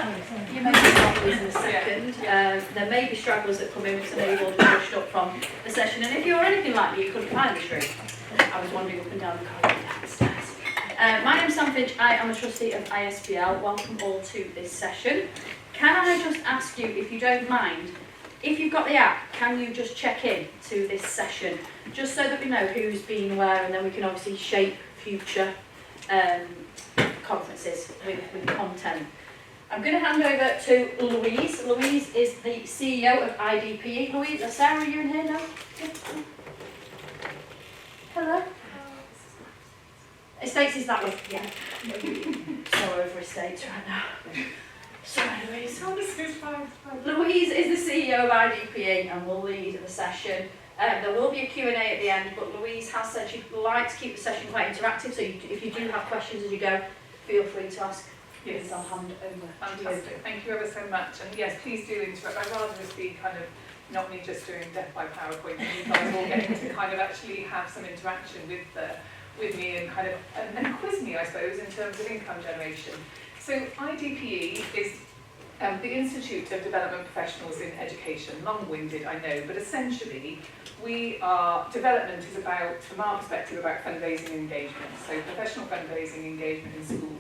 You may not lose in a second. There may be stragglers that come in because I know you've all been pushed up from the session. And if you're anything like me, you couldn't find this room. I was wandering up and down the corridor downstairs. My name's Sam Finch. I am a trustee of ISBL. Welcome all to this session. Can I just ask you, if you don't mind, if you've got the app, can you just check in to this session, just so that we know who's been where, and then we can obviously shape future conferences with content. I'm going to hand over to Louise. Louise is the CEO of IDPE. Louise, Sarah, are you in here now? Hello. Estates is that way, yeah. So over estates right now. Sorry, Louise. Louise is the CEO of IDPE and will lead the session. There will be a Q&A at the end, but Louise has said she'd like to keep the session quite interactive, so if you do have questions as you go, feel free to ask. Yes, I'll hand over. Fantastic. Thank you ever so much. And yes, please do interrupt. I'd rather this be kind of not me just doing death by PowerPoint, and you guys all getting to kind of actually have some interaction with me and kind of and quiz me, I suppose, in terms of income generation. So IDPE is the Institute of Development Professionals in Education. Long-winded, I know, but essentially development is about, from our perspective, about fundraising and engagement. So professional fundraising engagement in schools.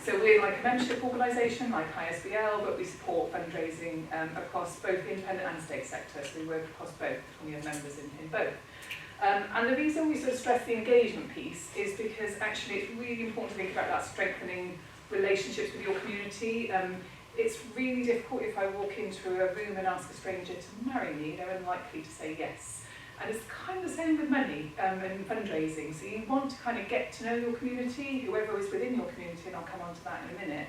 So we're like a membership organisation, like ISBL, but we support fundraising across both the independent and state sector. So we work across both, and we have members in both. And the reason we sort of stress the engagement piece is because actually it's really important to think about that strengthening relationships with your community. It's really difficult if I walk into a room and ask a stranger to marry me, they're unlikely to say yes. And it's kind of the same with money and fundraising. So you want to kind of get to know your community, whoever is within your community, and I'll come on to that in a minute,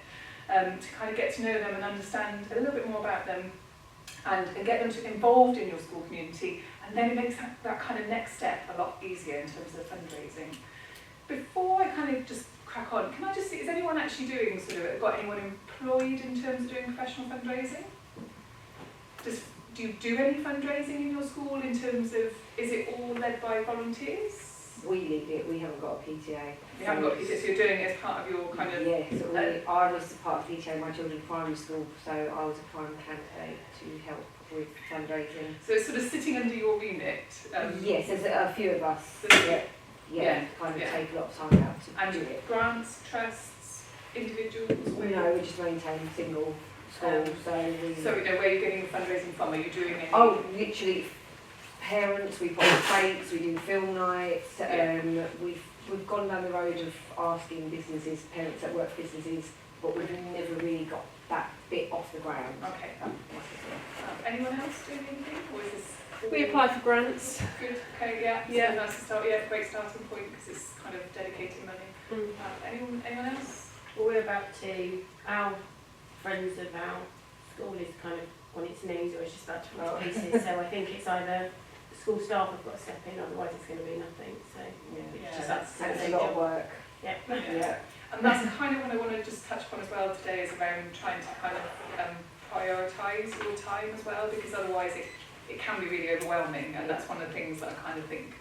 to kind of get to know them and understand a little bit more about them and get them involved in your school community. And then it makes that kind of next step a lot easier in terms of fundraising. Before I kind of just crack on, can I just see, is anyone actually doing got anyone employed in terms of doing professional fundraising? Do you do any fundraising in your school in terms of, is it all led by volunteers? We lead it, we haven't got a PTA. You haven't got a PTA, so you're doing it as part of your kind of... Yeah, so I was part of PTA in my children's primary school, so I was a prime candidate to help with fundraising. So it's sort of sitting under your remit? Yes, there's a few of us that take a lot of time out to do it. Grants, trusts, individuals? No, we just maintain single school, so where you're getting fundraising from? Are you doing any... Oh, literally parents, we put on plates, we do film nights, we've gone down the road of asking businesses, parents that work for businesses, but we've never really got that bit off the ground. Okay. Anyone else doing anything? Or is this... We apply for grants. Good, okay, yeah. So that's the start, great starting point because it's kind of dedicated money. Anyone else? Well, we're about to, our friends of our school is kind of on its knees or it's just about to fall to pieces, so I think it's either school staff have got to step in, otherwise it's going to be nothing. So that's a lot of work. Yeah. And that's kind of what I want to just touch upon as well today, is around trying to kind of prioritise your time as well, because otherwise it can be really overwhelming, and that's one of the things that I kind of think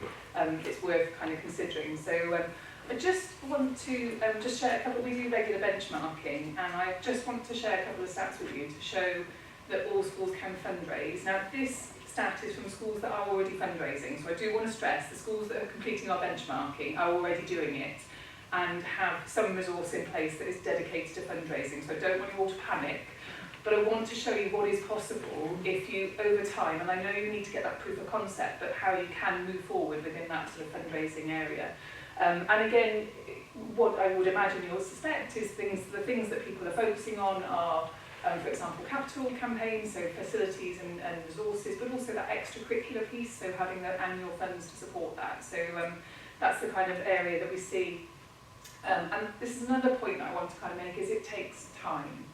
it's worth kind of considering. So I just want to just share a couple. We do regular benchmarking, and I just want to share a couple of stats with you to show that all schools can fundraise. Now this stat is from schools that are already fundraising, so I do want to stress the schools that are completing our benchmarking are already doing it and have some resource in place that is dedicated to fundraising. So I don't want you all to panic, but I want to show you what is possible if you, over time, and I know you need to get that proof of concept, but how you can move forward within that sort of fundraising area. And again, what I would imagine you'll suspect is the things that people are focusing on are, for example, capital campaigns, so facilities and resources, but also that extracurricular piece, so having the annual funds to support that. So that's the kind of area that we see. And this is another point that I want to kind of make, is it takes time.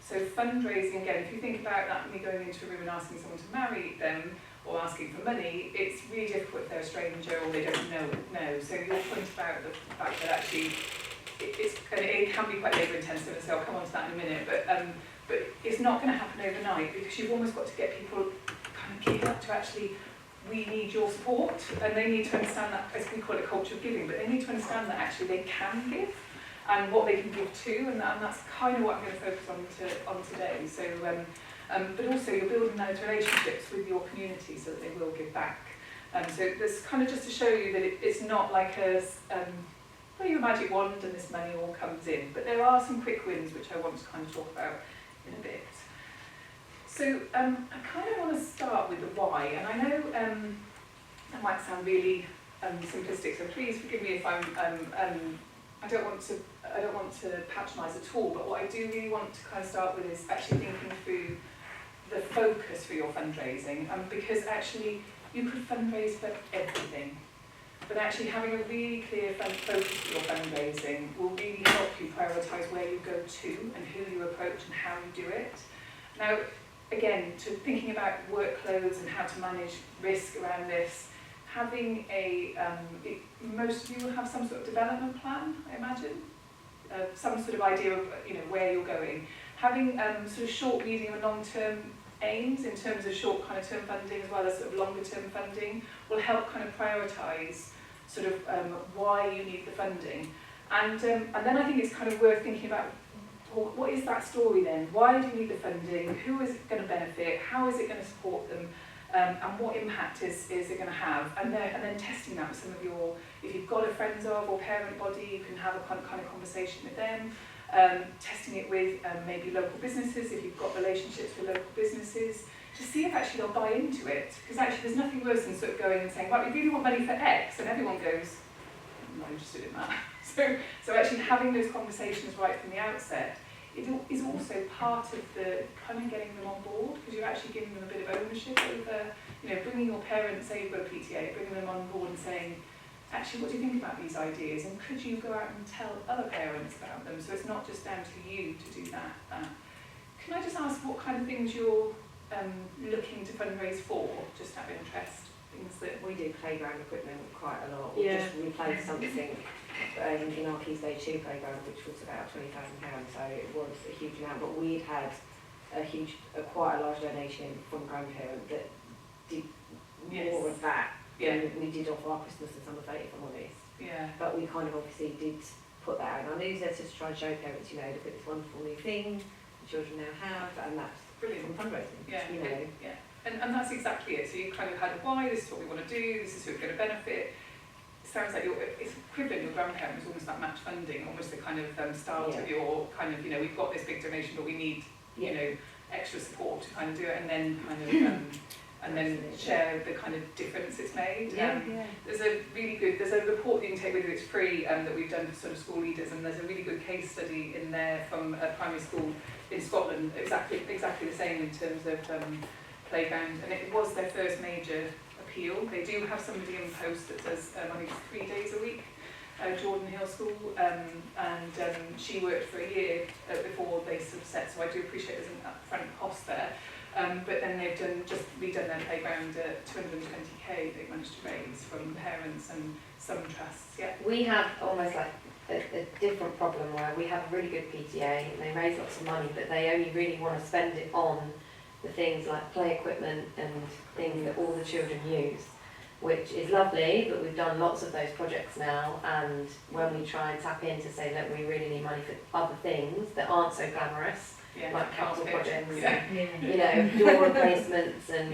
So fundraising, again, if you think about that, me going into a room and asking someone to marry them, or asking for money, it's really difficult if they're a stranger or they don't know. So your point about the fact that actually it can be quite labour intensive, and so I'll come on to that in a minute, but it's not going to happen overnight, because you've almost got to get people kind of geared up to actually, we need your support, and they need to understand that, as we call it, culture of giving, but they need to understand that actually they can give. and what they can give to, and that's kind of what I'm going to focus on today. So, but also you're building those relationships with your community so that they will give back. So this kind of just to show you that it's not like a your magic wand and this money all comes in, but there are some quick wins which I want to kind of talk about in a bit. So I kind of want to start with the why, and I know that might sound really simplistic, so please forgive me if I don't want to patronise at all, but what I do really want to kind of start with is actually thinking through the focus for your fundraising, because actually you could fundraise for everything, but actually having a really clear focus for your fundraising will really help you prioritise where you go to and who you approach and how you do it. Now, again, to thinking about workloads and how to manage risk around this, having most of you will have some sort of development plan, I imagine, some sort of idea of where you're going. Having sort of short, medium and long-term aims in terms of short kind of term funding as well as sort of longer term funding will help kind of prioritise sort of why you need the funding. And then I think it's kind of worth thinking about, well, what is that story then? Why do you need the funding? Who is it going to benefit? How is it going to support them? And what impact is it going to have? And then testing that with some of your, if you've got a friends of or parent body, you can have a kind of conversation with them. Testing it with maybe local businesses, if you've got relationships with local businesses, to see if actually they'll buy into it. Because actually there's nothing worse than sort of going and saying, right, we really want money for X, and everyone goes, I'm not interested in that. So actually having those conversations right from the outset, it is also part of the kind of getting them on board, because you're actually giving them a bit of ownership over, bringing your parents, say you've got a PTA, bringing them on board and saying, actually, what do you think about these ideas? And could you go out and tell other parents about them? So it's not just down to you to do that. Can I just ask what kind of things you're looking to fundraise for, just out of interest? Things that we do playground equipment quite a lot. We just replaced something in our Key Stage 2 playground, which was about £20,000, so it was a huge amount. But we'd had quite a large donation from a grandparent that did more of that. We did off our Christmas and summer fete, if I'm honest. Yeah. But we kind of obviously did put that out in our newsletters to try and show parents, look at this wonderful new thing the children now have, and that's brilliant from fundraising. Yeah. And that's exactly it. So you kind of had a why, this is what we want to do, this is who we're going to benefit. It sounds like it's equivalent, your grandparent was almost that match funding, almost the kind of start of your kind of, we've got this big donation, but we need, extra support to kind of do it, and then kind of and then share the kind of difference it's made. There's a report that you can take with you, it's free, that we've done for sort of school leaders, and there's a really good case study in there from a primary school in Scotland, exactly the same in terms of playground, and it was their first major appeal. They do have somebody in post that does, I think it's 3 days a week, Jordan Hill School, and she worked for a year before they sort of set, so I do appreciate there's an upfront cost there. But then they've redone their playground at 220k they've managed to raise from parents and some trusts. Yeah. We have almost like a different problem where we have a really good PTA and they raise lots of money, but they only really want to spend it on the things like play equipment and things that all the children use, which is lovely, but we've done lots of those projects now, and when we try and tap in to say, look, we really need money for other things that aren't so glamorous, like council projects, door replacements and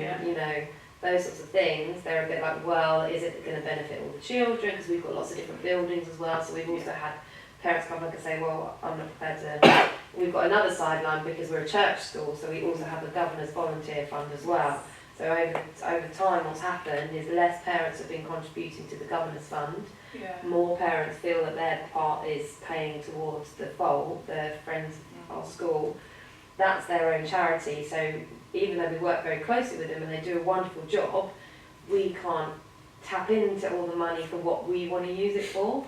those sorts of things, they're a bit like, well, is it going to benefit all the children? Because we've got lots of different buildings as well, so we've also had parents come back and say, well, I'm not prepared to. We've got another sideline because we're a church school, so we also have a governor's volunteer fund as well. So over time, what's happened is less parents have been contributing to the governor's fund. More parents feel that their part is paying towards the Friends of our school. That's their own charity. So even though we work very closely with them and they do a wonderful job, we can't tap into all the money for what we want to use it for.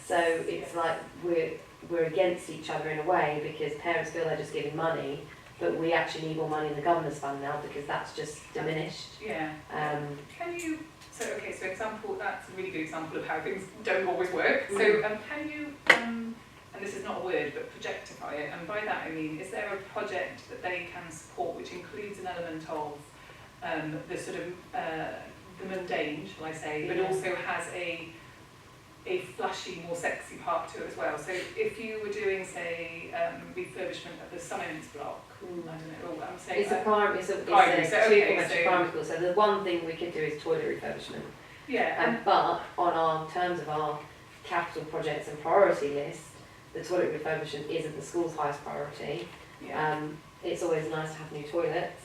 So it's like we're against each other in a way, because parents feel they're just giving money, but we actually need more money in the governor's fund now because that's just diminished. Can you, so example, that's a really good example of how things don't always work. So can you, and this is not a word, but projectify it, and by that I mean, is there a project that they can support which includes an element of the sort of, the mundane, shall I say, but also has a a flashy, more sexy part to it as well. So if you were doing, say, refurbishment of the science block, I don't know, I'm saying... It's a primary, it's a primary, so, okay, primary school, so the one thing we could do is toilet refurbishment. Yeah. But on our terms of our capital projects and priority list, the toilet refurbishment isn't the school's highest priority. Yeah. It's always nice to have new toilets,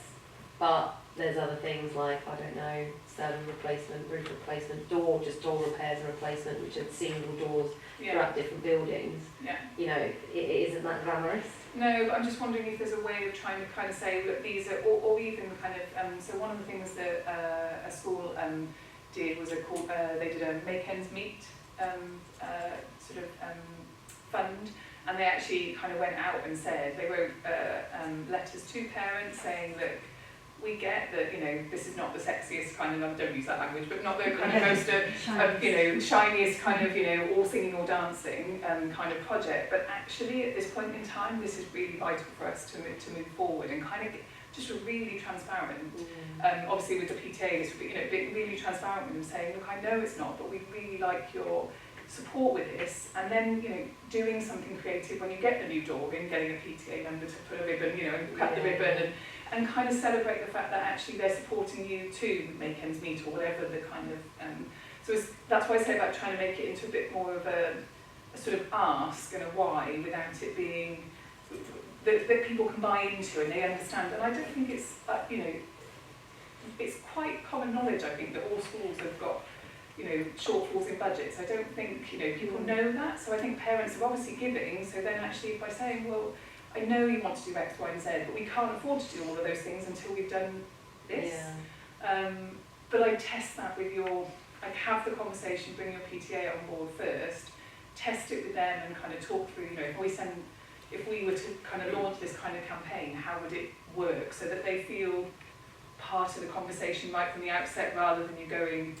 but there's other things like, I don't know, sternum replacement, roof replacement, door repairs and replacement, which are single doors throughout different buildings. Yeah. You know, it isn't that glamorous. No, but I'm just wondering if there's a way of trying to kind of say, look, these are, or even kind of, so one of the things that a school did was they did a make ends meet fund, and they actually kind of went out and said, they wrote letters to parents saying, look, we get that, you know, this is not the sexiest kind of, don't use that language, but not the kind of most, you know, shiniest kind of, you know, all singing or dancing kind of project, but actually at this point in time, this is really vital for us to move forward and kind of just really transparent. Obviously with the PTA, this would be, you know, being really transparent with them, saying, look, I know it's not, but we'd really like your support with this, and then, you know, doing something creative when you get the new door in, getting a PTA member to put a ribbon, you know, and cut the ribbon, and kind of celebrate the fact that actually they're supporting you to make ends meet, or whatever the kind of, so that's why I say about trying to make it into a bit more of a sort of ask and a why, without it being, that people can buy into and they understand. And I don't think it's, you know, it's quite common knowledge, I think, that all schools have got, you know, shortfalls in budgets. I don't think, you know, people know that. So I think parents are obviously giving, so then actually by saying, well, I know you want to do X, Y and Z, but we can't afford to do all of those things until we've done this. Yeah. But I test that with like have the conversation, bring your PTA on board first, test it with them and kind of talk through, you know, if we were to kind of launch this kind of campaign, how would it work so that they feel part of the conversation right from the outset, rather than you going,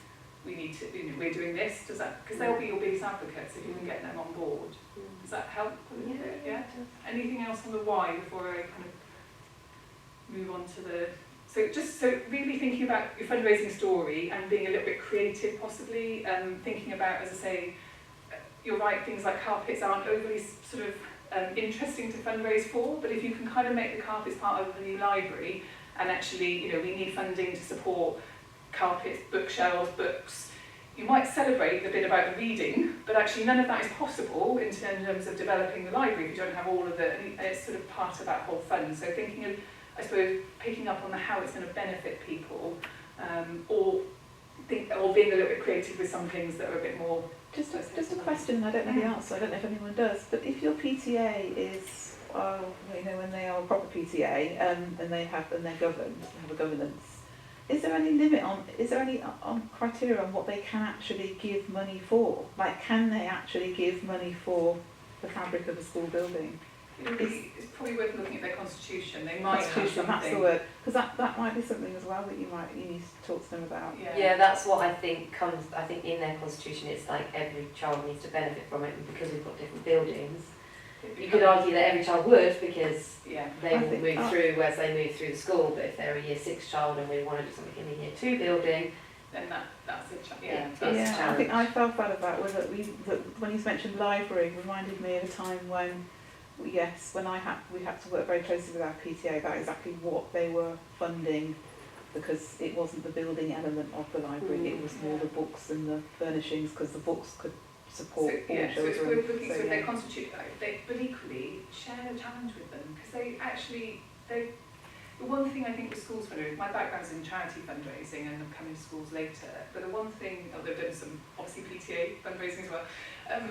we need to, you know, we're doing this, does that, because they'll be your biggest advocates if you can get them on board. Does that help? Yeah. Anything else on the why before I kind of move on to the, so really thinking about your fundraising story and being a little bit creative possibly, thinking about, as I say, you're right, things like carpets aren't overly sort of interesting to fundraise for, but if you can kind of make the carpets part of the new library, and actually, you know, we need funding to support carpets, bookshelves, books, you might celebrate the bit about the reading, but actually none of that is possible in terms of developing the library if you don't have all of the, and it's sort of part of that whole fund. So thinking of, I suppose, picking up on how it's going to benefit people, or being a little bit creative with some things that are a bit more... Just a question, I don't know the answer, I don't know if anyone does, but if your PTA is, you know, when they are a proper PTA, and they're governed, they have a governance, is there any limit on, is there any criteria on what they can actually give money for? Like, can they actually give money for the fabric of a school building? It's probably worth looking at their constitution. They might have something. That's the word, because that might be something as well that you need to talk to them about. Yeah, that's what I think comes. I think in their constitution, it's like every child needs to benefit from it, and because we've got different buildings, you could argue that every child would, because they will move through as they move through the school. But if they're a year 6 child and we want to do something in the year 2 building, then that's a challenge. That's a challenge. I think I felt bad about that when you mentioned library, reminded me of a time when. Yes, when we had to work very closely with our PTA about exactly what they were funding, because it wasn't the building element of the library, it was more the books and the furnishings, because the books could support all children. So it's worth looking, so they constitute, but equally share a challenge with them, because the one thing I think with schools fundraising, my background's in charity fundraising and I'm coming to schools later, but the one thing, they've done some obviously PTA fundraising as well,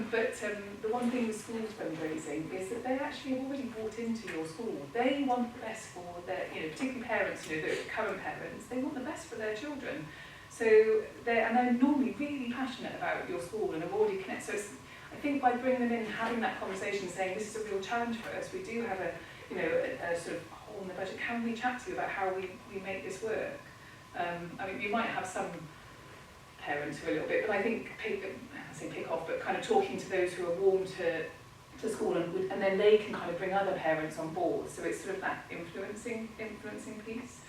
but the one thing with schools fundraising is that they actually have already bought into your school. They want the best for their, you know, particularly parents, you know, the current parents, they want the best for their children. So they're normally really passionate about your school and have already connected. So it's, I think by bringing them in, having that conversation, saying this is a real challenge for us, we do have a, you know, a sort of hole in the budget, can we chat to you about how we make this work? I mean, you might have some parents who are a little bit, but I think, pick off, but kind of talking to those who are warm to school, and then they can kind of bring other parents on board. So it's sort of that influencing piece.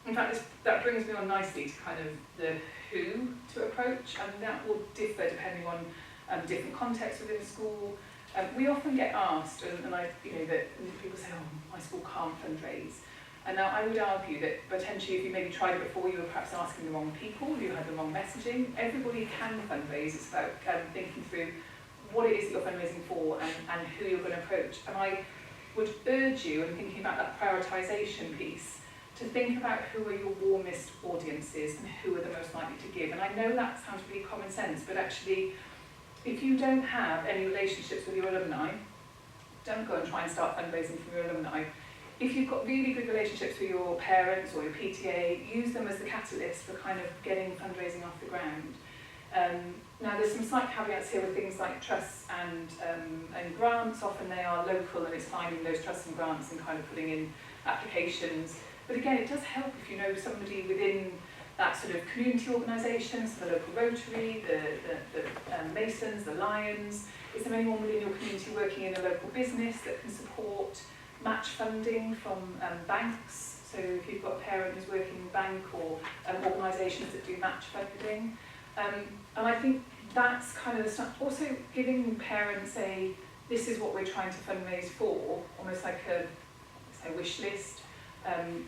In fact, that brings me on nicely to kind of the who to approach, and that will differ depending on different contexts within the school. We often get asked, and that people say, oh, my school can't fundraise. And now I would argue that potentially if you maybe tried it before, you were perhaps asking the wrong people, you had the wrong messaging. Everybody can fundraise. It's about thinking through what it is that you're fundraising for and who you're going to approach. And I would urge you, in thinking about that prioritisation piece, to think about who are your warmest audiences and who are the most likely to give. And I know that sounds really common sense, but actually, if you don't have any relationships with your alumni, don't go and try and start fundraising from your alumni. If you've got really good relationships with your parents or your PTA, use them as the catalyst for kind of getting fundraising off the ground. Now there's some slight caveats here with things like trusts and grants. Often they are local, and it's finding those trusts and grants and kind of putting in applications. But again, it does help if you know somebody within that sort of community organisation, so the local Rotary, the Masons, the Lions. Is there anyone within your community working in a local business that can support match funding from banks? So if you've got a parent who's working in a bank, or organisations that do match funding. And I think that's kind of the stuff. Also giving parents this is what we're trying to fundraise for, almost like a wish list. In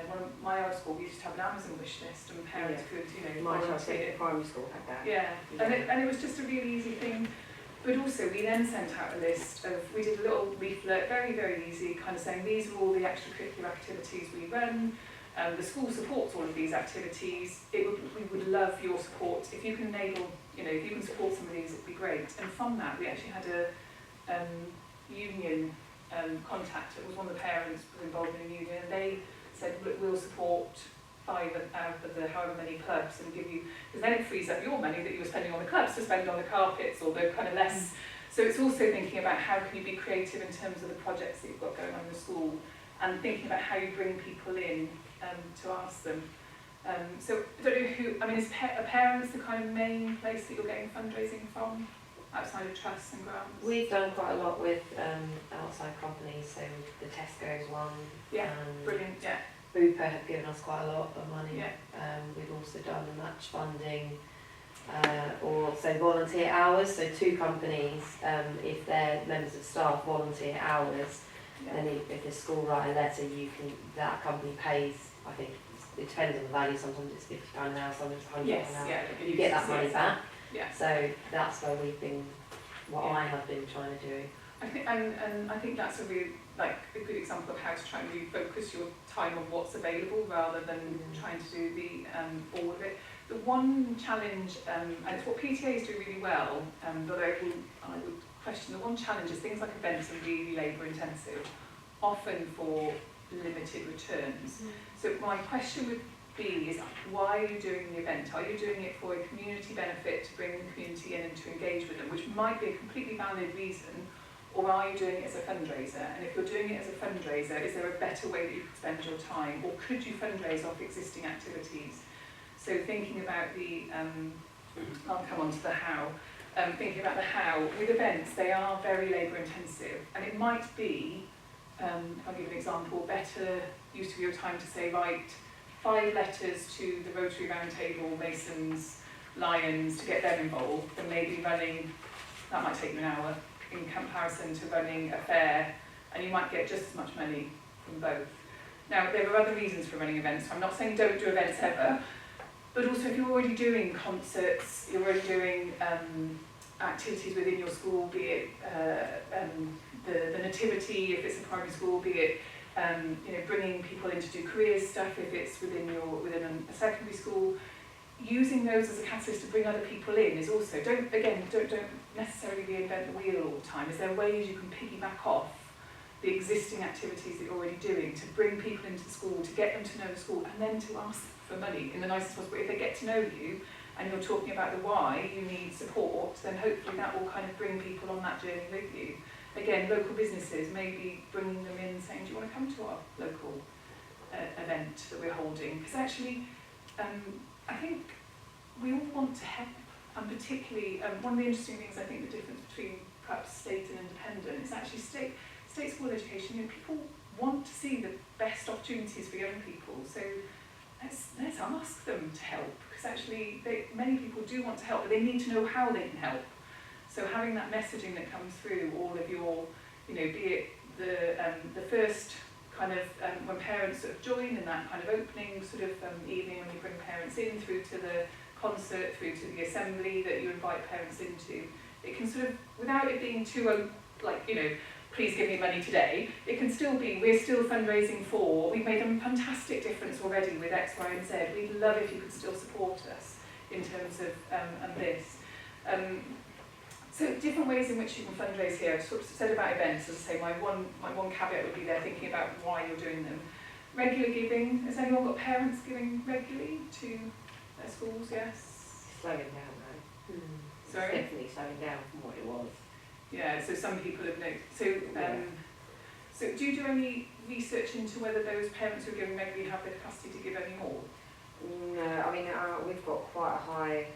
one of my old school, we used to have an Amazon wish list, and parents could, My volunteer. primary school had that. Yeah, and it was just a really easy thing. But also we then sent out a list of, we did a little leaflet, very, very easy, kind of saying these are all the extracurricular activities we run. The school supports all of these activities. We would love your support. If you can enable, if you can support some of these, it'd be great. And from that, we actually had a union contact. It was one of the parents was involved in a union, and they said, look, we'll support 5 out of the however many clubs and give you, because then it frees up your money that you were spending on the clubs to spend on the carpets or the kind of less. So it's also thinking about how can you be creative in terms of the projects that you've got going on in the school, and thinking about how you bring people in to ask them. So I don't know who, is parents the kind of main place that you're getting fundraising from, outside of trusts and grants? We've done quite a lot with outside companies, so the Tesco's one. Yeah, brilliant, yeah. Bupa have given us quite a lot of money. Yeah. We've also done match funding, or also volunteer hours. So 2 companies, if their members of staff volunteer hours, then if the school write a letter, that company pays, I think, it depends on the value, sometimes it's £50 an hour, sometimes it's £100 an hour. You get that money back. Yeah. So that's where I have been trying to do. I think, and I think that's a good example of how to try and really focus your time on what's available rather than trying to do all of it. The one challenge, and it's what PTAs do really well, but I would question, the one challenge is things like events are really labour intensive, often for limited returns. So my question would be is, why are you doing the event? Are you doing it for a community benefit, to bring the community in and to engage with them, which might be a completely valid reason, or are you doing it as a fundraiser? And if you're doing it as a fundraiser, is there a better way that you could spend your time, or could you fundraise off existing activities? So thinking about I'll come on to the how. Thinking about the how, with events, they are very labour intensive, and it might be, I'll give an example, better use of your time to say, right, 5 letters to the Rotary Roundtable, Masons, Lions, to get them involved, than maybe running, that might take you an hour, in comparison to running a fair, and you might get just as much money from both. Now, there are other reasons for running events. I'm not saying don't do events ever, but also if you're already doing concerts, you're already doing activities within your school, be it the nativity, if it's a primary school, be it bringing people in to do careers stuff, if it's within a secondary school, using those as a catalyst to bring other people in is also, don't necessarily reinvent the wheel all the time. Is there ways you can piggyback off the existing activities that you're already doing to bring people into the school, to get them to know the school, and then to ask for money in the nicest possible way? If they get to know you and you're talking about the why you need support, then hopefully that will kind of bring people on that journey with you. Again, local businesses, maybe bringing them in, saying, do you want to come to our local event that we're holding? Because actually, I think we all want to help, and particularly, one of the interesting things, I think the difference between perhaps state and independent is actually state school education. People want to see the best opportunities for young people. So let's ask them to help, because actually many people do want to help, but they need to know how they can help. So having that messaging that comes through all of your, be it the first kind of when parents sort of join in that kind of opening sort of evening when you bring parents in, through to the concert, through to the assembly that you invite parents into, it can sort of, without it being too please give me money today, it can still be, we're still fundraising for, we've made a fantastic difference already with X, Y and Z, we'd love if you could still support us in terms of this. So different ways in which you can fundraise here. I've sort of said about events, as I say, my one caveat would be there thinking about why you're doing them. Regular giving, has anyone got parents giving regularly to their schools? Yes? Slowing down though. It's Sorry? definitely slowing down from what it was. Yeah, so some people have noticed. So do you do any research into whether those parents who are giving regularly have the capacity to give any more? No, I mean, we've got quite a high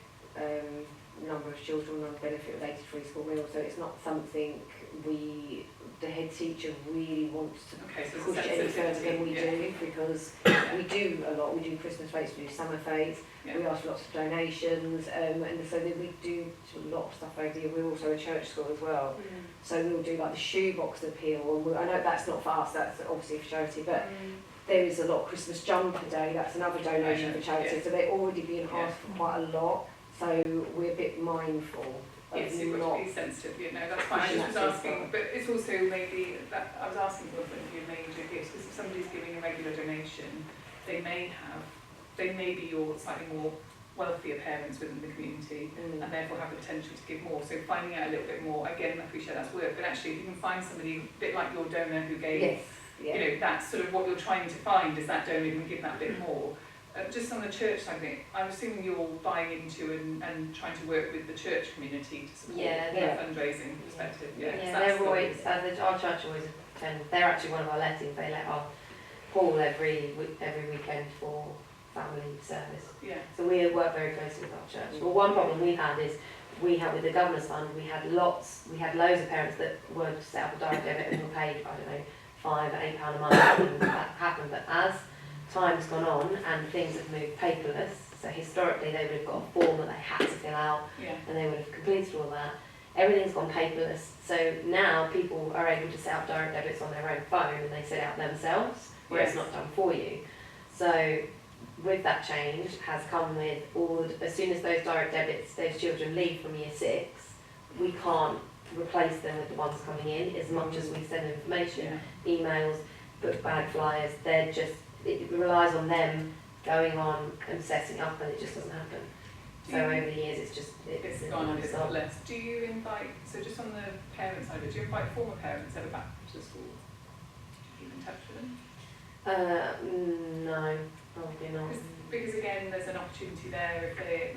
number of children on benefit related free school meals, so it's not something the head teacher really wants to push any further than we do, because we do a lot. We do Christmas fetes, we do summer fetes, we ask lots of donations, and so then we do a lot of stuff over here. We're also a church school as well, so we'll do like the shoebox appeal, and I know that's not for us, that's obviously for charity, but there is a lot. Christmas jumper day, that's another donation for charity, so they're already being asked for quite a lot, so we're a bit mindful. Yes, you've got to be sensitive, that's fine. I just was asking, but it's also maybe, that I was asking for if you major gifts, because if somebody's giving a regular donation, they may be your slightly more wealthier parents within the community, and therefore have the potential to give more. So finding out a little bit more, again, I appreciate that's work, but actually if you can find somebody a bit like your donor who gave, that's sort of what you're trying to find, is that donor who can give that bit more. Just on the church side, I'm assuming you're buying into and trying to work with the church community to support their fundraising perspective. They're always, our church always attend, they're actually one of our lettings, they let our hall every weekend for family service. So we work very closely with our church. Well, one problem we had is, with the Governor's Fund, we had loads of parents that were to set up a direct debit and were paid, I don't know, £5 or £8 a month, and that happened, but as time's gone on and things have moved paperless, so historically they would have got a form that they had to fill out, and they would have completed all that. Everything's gone paperless, so now people are able to set up direct debits on their own phone, and they set it out themselves, where it's not done for you. So with that change has come with as soon as those direct debits, those children leave from year 6, we can't replace them with the ones coming in, as much as we send information, emails, book bag flyers, it relies on them going on and setting up, and it just doesn't happen. So over the years it's gone on, it's got less. Do you invite, so just on the parent side of it, do you invite former parents ever back to the school? Keep in touch with them? No, probably not. Because again, there's an opportunity there if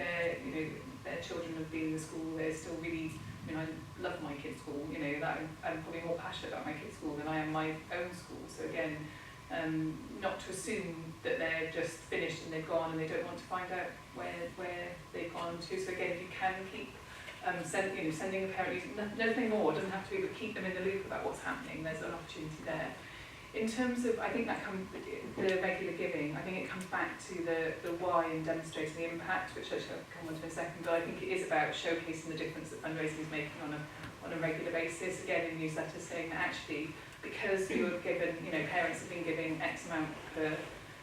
their children have been in the school, they're still really, I love my kids' school, that I'm probably more passionate about my kids' school than I am my own school. So again, not to assume that they're just finished and they've gone and they don't want to find out where they've gone to. So again, if you can keep sending a parent, nothing more, doesn't have to be, but keep them in the loop about what's happening, there's an opportunity there. In terms of, I think that the regular giving, I think it comes back to the why and demonstrating the impact, which I shall come on to in a second, but I think it is about showcasing the difference that fundraising is making on a regular basis. Again, in newsletters saying that actually, because you have given, parents have been giving X amount per,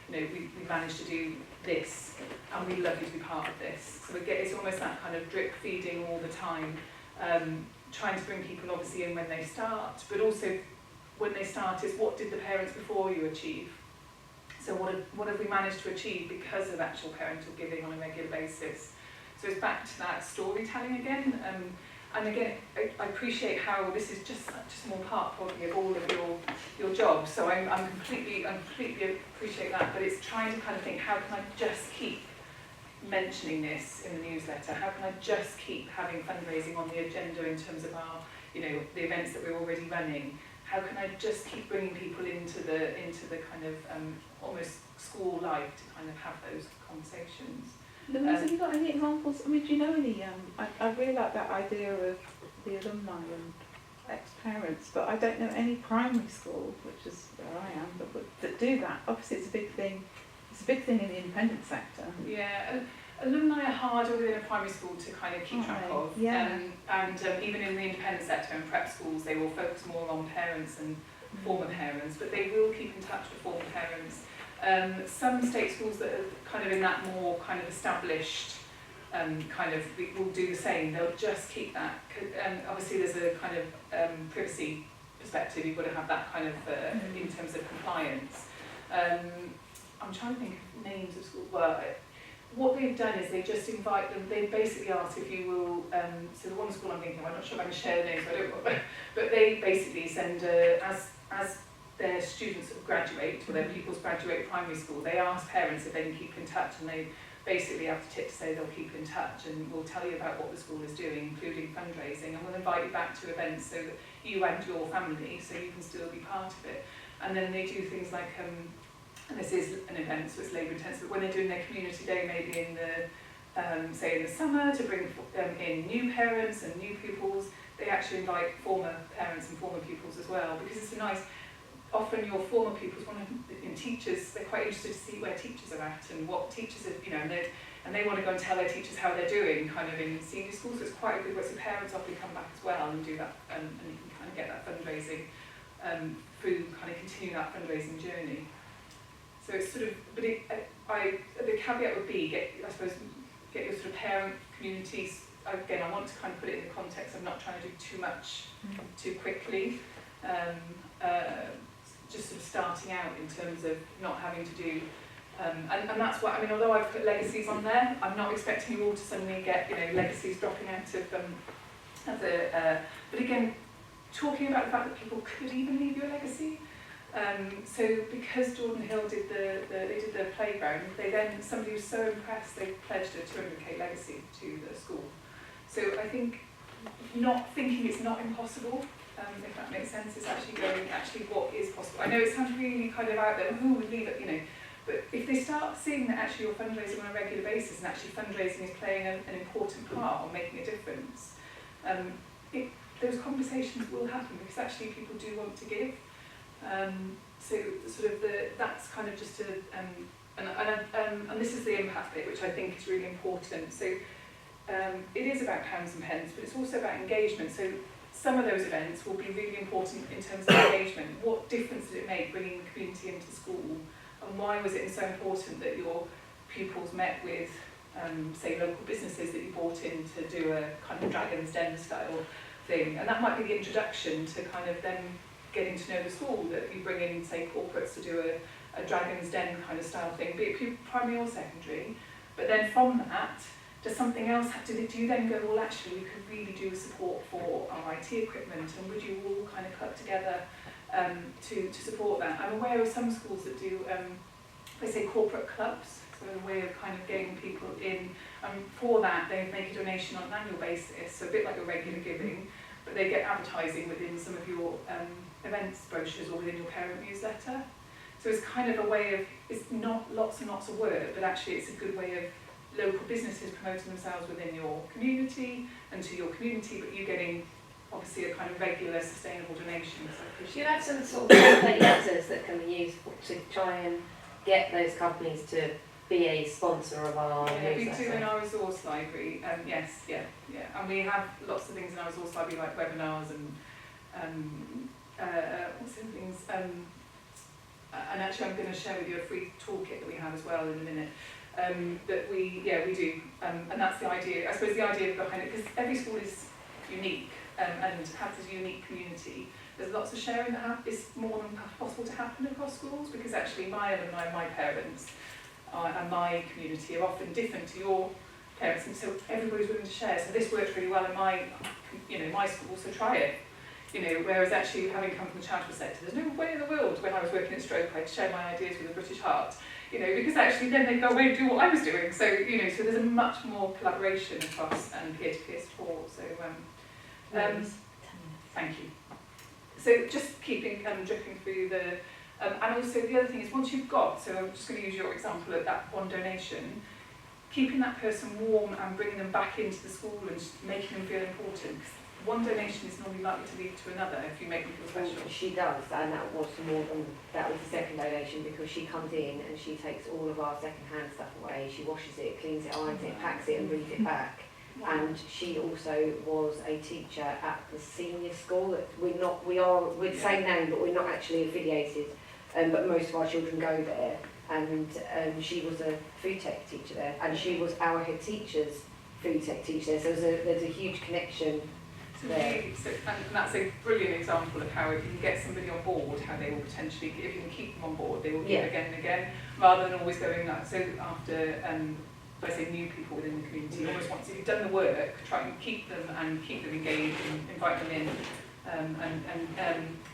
we managed to do this, and we'd love you to be part of this. So it's almost that kind of drip feeding all the time, trying to bring people obviously in when they start, but also when they start is what did the parents before you achieve? So what have we managed to achieve because of actual parental giving on a regular basis? So it's back to that storytelling again. And again, I appreciate how this is just such a small part probably of all of your job. So I completely appreciate that. But it's trying to kind of think, how can I just keep mentioning this in the newsletter? How can I just keep having fundraising on the agenda in terms of our, the events that we're already running? How can I just keep bringing people into the kind of almost school life to kind of have those conversations? Louise, have you got any examples? I mean, do you know any? I really like that idea of the alumni and ex-parents, but I don't know any primary school, which is where I am, that do that. Obviously, it's a big thing. It's a big thing in the independent sector. Yeah, alumni are harder within a primary school to kind of keep track of. Yeah. And even in the independent sector and prep schools, they will focus more on parents and former parents, but they will keep in touch with former parents. Some state schools that are kind of in that more kind of established will do the same. They'll just keep that. Obviously, there's a kind of privacy perspective. You've got to have that kind of in terms of compliance. I'm trying to think of names of schools. Well, what they've done is they just invite them. They basically ask if you will. So the one school I'm thinking of, I'm not sure if I can share the names. So I don't. But they basically send as their students graduate, or their pupils graduate primary school, they ask parents if they can keep in touch, and they basically have to tip to say they'll keep in touch, and we'll tell you about what the school is doing, including fundraising, and we'll invite you back to events so that you and your family, so you can still be part of it. And then they do things like, and this is an event, so it's labour intensive, but when they're doing their community day, maybe in the, say in the summer, to bring in new parents and new pupils, they actually invite former parents and former pupils as well, because it's a nice, often your former pupils, teachers, they're quite interested to see where teachers are at and what teachers are, and they want to go and tell their teachers how they're doing, kind of in senior school. So it's quite a good way. So parents often come back as well and do that, and you can kind of get that fundraising through, kind of continue that fundraising journey. So it's sort of, but the caveat would be get your sort of parent communities. Again, I want to kind of put it in the context of not trying to do too much too quickly. Just sort of starting out in terms of not having to do, and that's what I mean. Although I've put legacies on there, I'm not expecting you all to suddenly get legacies dropping out of but again, talking about the fact that people could even leave you a legacy. So because Jordan Hill did the playground, somebody was so impressed they pledged a 200k legacy to the school. So I think not thinking it's not impossible. If that makes sense, it's actually going, what is possible. I know it sounds really kind of out there, who would leave it, but if they start seeing that actually you're fundraising on a regular basis and actually fundraising is playing an important part or making a difference, those conversations will happen because actually people do want to give. So sort of that's kind of just and this is the impact bit, which I think is really important. So it is about pounds and pence, but it's also about engagement. So some of those events will be really important in terms of engagement. What difference did it make bringing the community into the school? And why was it so important that your pupils met with, say, local businesses that you brought in to do a kind of Dragon's Den style thing? And that might be the introduction to kind of them getting to know the school, that you bring in, say, corporates to do a Dragon's Den kind of style thing, be it primary or secondary. But then from that, does something else do you then go, well, actually, we could really do support for our IT equipment, and would you all kind of cut together to support that? I'm aware of some schools that do, they say corporate clubs, so a way of kind of getting people in, and for that they make a donation on an annual basis, so a bit like a regular giving, but they get advertising within some of your events brochures or within your parent newsletter. So it's kind of a way of, it's not lots and lots of work, but actually it's a good way of local businesses promoting themselves within your community and to your community, but you getting obviously a kind of regular sustainable donation. So do you have some sort of template letters that can be used to try and get those companies to be a sponsor of our newsletter? We do in our resource library, yes, yeah. And we have lots of things in our resource library, like webinars and what's the things, and actually I'm going to share with you a free toolkit that we have as well in a minute. That we do, and that's the idea. I suppose the idea behind it, because every school is unique and has a unique community. There's lots of sharing that is more than possible to happen across schools, because actually my alumni and my parents and my community are often different to your parents, and so everybody's willing to share. So this works really well in my school, so try it. Whereas actually having come from the charitable sector, there's no way in the world when I was working at Stroke I'd share my ideas with a British Heart. Because actually then they'd go away and do what I was doing. So, so there's a much more collaboration across and peer-to-peer support. So, thank you. So just keeping, dripping through the, and also the other thing is once you've got, so I'm just going to use your example of that one donation, keeping that person warm and bringing them back into the school and just making them feel important. one donation is normally likely to lead to another if you make them feel Well, special. she does, and that was the second donation, because she comes in and she takes all of our second-hand stuff away. She washes it, cleans it, irons it, packs it, and brings it back. And she also was a teacher at the senior school. We're the same name, but we're not actually affiliated. But most of our children go there. And she was a food tech teacher there, and she was our head teacher's food tech teacher. So there's a huge connection. So really, and that's a brilliant example of how if you can get somebody on board, how they will potentially, if you can keep them on board, they will give again and again, rather than always going like, so after, if I say new people within the community, always once you've done the work, try and keep them engaged and invite them in.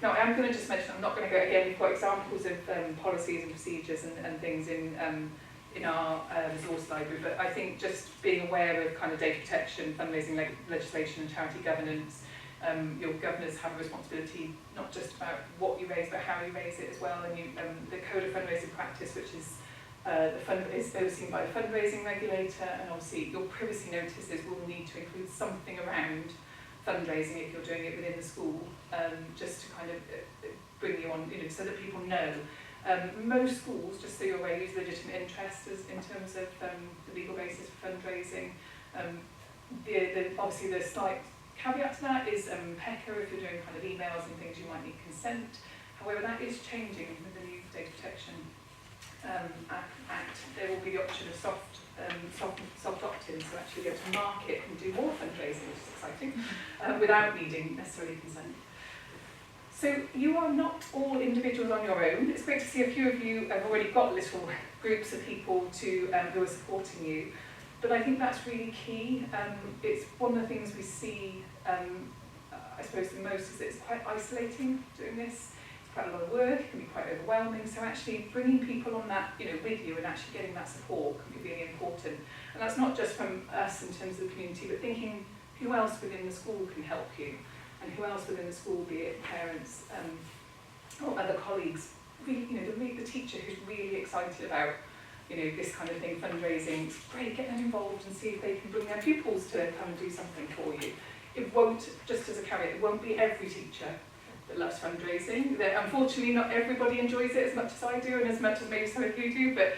No, I'm going to just mention, I'm not going to go again, we've got examples of policies and procedures and things in our resource library, but I think just being aware of kind of data protection, fundraising legislation and charity governance, your governors have a responsibility not just about what you raise but how you raise it as well, and the Code of Fundraising Practice, which is is overseen by the fundraising regulator, and obviously your privacy notices will need to include something around fundraising if you're doing it within the school, just to kind of bring you on, so that people know. Most schools, just so you're aware, use legitimate interest in terms of the legal basis for fundraising. Obviously the slight caveat to that is PECA, if you're doing kind of emails and things, you might need consent. However, that is changing with the new Data Protection Act. There will be the option of soft opt-in, so actually be able to market and do more fundraising, which is exciting, without needing necessarily consent. So you are not all individuals on your own. It's great to see a few of you have already got little groups of people who are supporting you, but I think that's really key. It's one of the things we see, I suppose the most, is that it's quite isolating doing this. It's quite a lot of work, it can be quite overwhelming, so actually bringing people on that, with you and actually getting that support can be really important. And that's not just from us in terms of the community, but thinking who else within the school can help you. And who else within the school, be it parents or other colleagues, really, the teacher who's really excited about, this kind of thing, fundraising. It's great, get them involved and see if they can bring their pupils to come and do something for you. It won't, just as a caveat, it won't be every teacher that loves fundraising. Unfortunately, not everybody enjoys it as much as I do and as much as maybe some of you do, but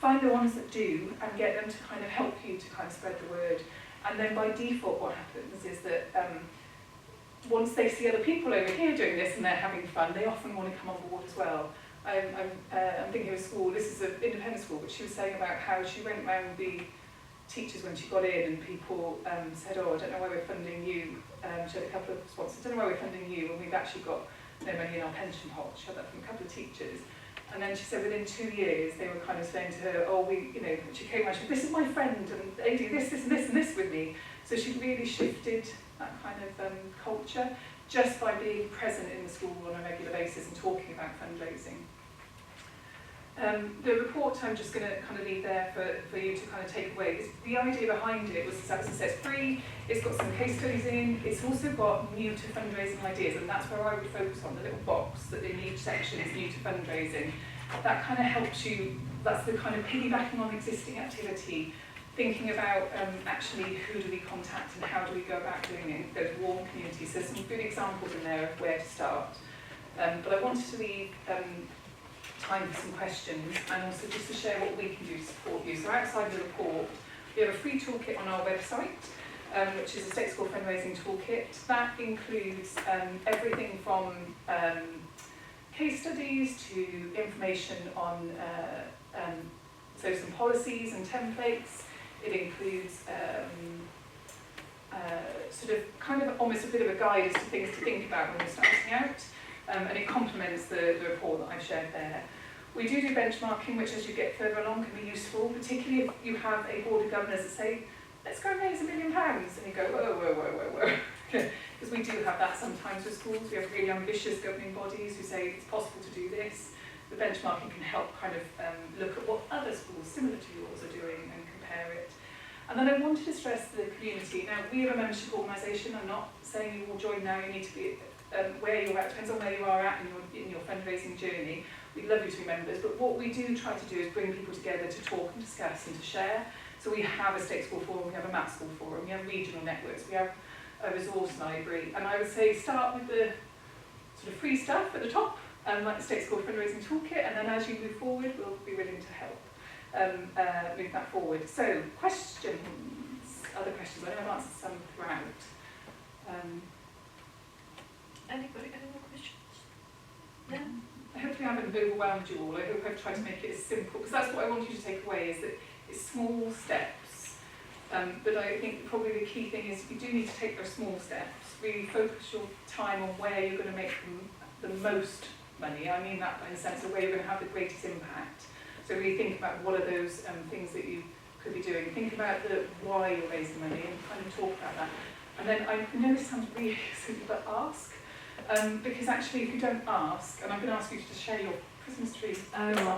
find the ones that do and get them to kind of help you to kind of spread the word. And then by default, what happens is that once they see other people over here doing this and they're having fun, they often want to come on board as well. I'm thinking of a school, this is an independent school, but she was saying about how she went round the teachers when she got in and people said, oh, I don't know why we're funding you. She had a couple of sponsors, I don't know why we're funding you, and we've actually got no money in our pension pot. She had that from a couple of teachers. And then she said within 2 years, they were kind of saying to her, oh, she came around, she said, this is my friend, and they do this, this, and this, and this with me. So she really shifted that kind of culture just by being present in the school on a regular basis and talking about fundraising. The report I'm just going to kind of leave there for you to kind of take away. The idea behind it was, as I said, it's free, it's got some case studies in, it's also got new to fundraising ideas, and that's where I would focus on, the little box that in each section is new to fundraising. That kind of helps you, that's the kind of piggybacking on existing activity, thinking about actually who do we contact and how do we go about doing it, those warm communities. There's some good examples in there of where to start. But I wanted to leave time for some questions and also just to share what we can do to support you. So outside the report, we have a free toolkit on our website, which is a State School Fundraising Toolkit. That includes everything from case studies to information on so some policies and templates. It includes sort of kind of almost a bit of a guide as to things to think about when you're starting out, and it complements the report that I've shared there. We do benchmarking, which as you get further along can be useful, particularly if you have a board of governors that say, let's go raise £1 million, and you go, whoa. Because we do have that sometimes with schools. We have really ambitious governing bodies who say it's possible to do this. The benchmarking can help kind of look at what other schools similar to yours are doing and compare it. And then I wanted to stress the community. Now, we have a membership organisation. I'm not saying you will join now. You need to be where you're at. Depends on where you are at in your fundraising journey. We'd love you to be members. But what we do try to do is bring people together to talk and discuss and to share. So we have a state school forum. We have a MAP school forum. We have regional networks. We have a resource library. And I would say start with the sort of free stuff at the top, like the State School Fundraising Toolkit, and then as you move forward, we'll be willing to help move that forward. So, questions? Other questions? I know I've answered some throughout. Anybody, any more questions? No? Hopefully I haven't overwhelmed you all. I hope I've tried to make it as simple, because that's what I want you to take away, is that it's small steps. But I think probably the key thing is you do need to take those small steps. Really focus your time on where you're going to make the most money. I mean that in the sense of where you're going to have the greatest impact. So really think about what are those things that you could be doing. Think about the why you're raising money and kind of talk about that. And then I know this sounds really simple, but ask. Because actually if you don't ask, and I'm going to ask you to share your Christmas tree.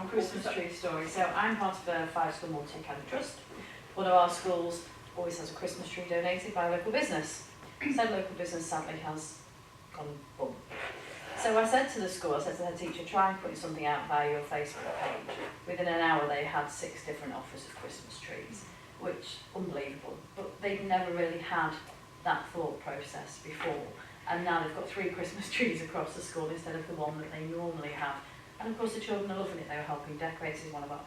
Christmas tree story. So I'm part of a 5-school multi-academy trust. One of our schools always has a Christmas tree donated by a local business. Said local business sadly has gone bum. So I said to the school, I said to the head teacher, try and put something out via your Facebook page. Within an hour they had 6 different offers of Christmas trees, which unbelievable. But they'd never really had that thought process before. And now they've got 3 Christmas trees across the school instead of the one that they normally have. And of course the children are loving it. They were helping decorate in one of our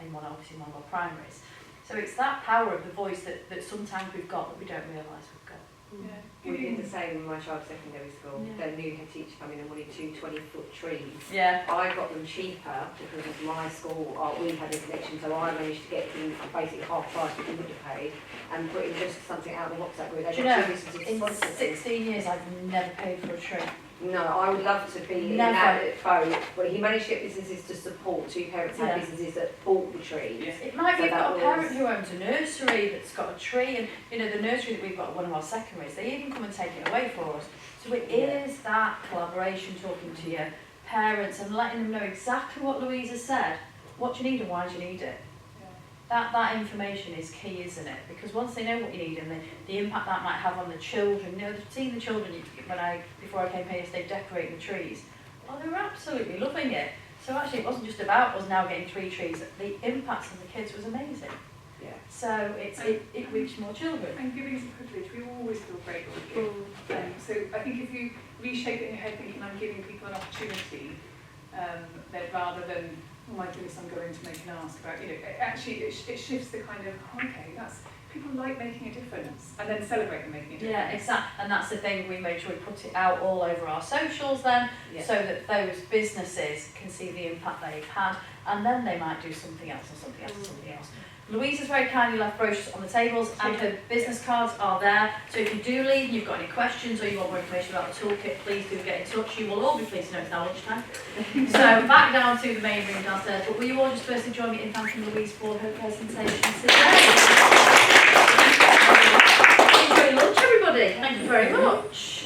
primaries. So it's that power of the voice that sometimes we've got that we don't realise we've got. Yeah. We did the same in my child's secondary school. Yeah. The new head teacher came in and wanted 2 20-foot trees. Yeah. I got them cheaper because of my school, we had a connection, so I managed to get them basically half price what you would have paid and put in just something out of the WhatsApp group. Do you know, in 16 years I've never paid for a tree. No, I would love to be in that boat, but he managed to get businesses to support. 2 parents had businesses that bought the trees. Yeah. It might be So you've got a that parent was- who owns a nursery that's got a tree, and you know the nursery that we've got at one of our secondaries, they even come and take it away for us. So it is that collaboration, talking to your parents and letting them know exactly what Louise has said, what do you need and why do you need it. That information is key, isn't it? Because once they know what you need and the impact that might have on the children, you know, seeing the children before I came here yesterday decorating the trees, well, they were absolutely loving it. So actually, it wasn't just about us now getting 3 trees. The impact on the kids was amazing. Yeah. So it reached more children. And giving is a privilege. We always feel grateful to give. So I think if you reshape it in your head thinking I'm giving people an opportunity, then rather than, oh my goodness, I'm going to make an ask about, you know, it shifts the kind of, okay, that's, people like making a difference, and then celebrate them making a difference. Yeah, exactly. And that's the thing, we made sure we put it out all over our socials then, so that those businesses can see the impact they've had, and then they might do something else and something else and something else. Louise has very kindly left brochures on the tables and her business cards are there. So if you do leave and you've got any questions or you want more information about the toolkit, please do get in touch. You will all be pleased to know it's now lunchtime. So back down to the main room downstairs. But will you all just firstly join me in thanking Louise for her presentation today? Enjoy lunch, everybody. Thank you very much.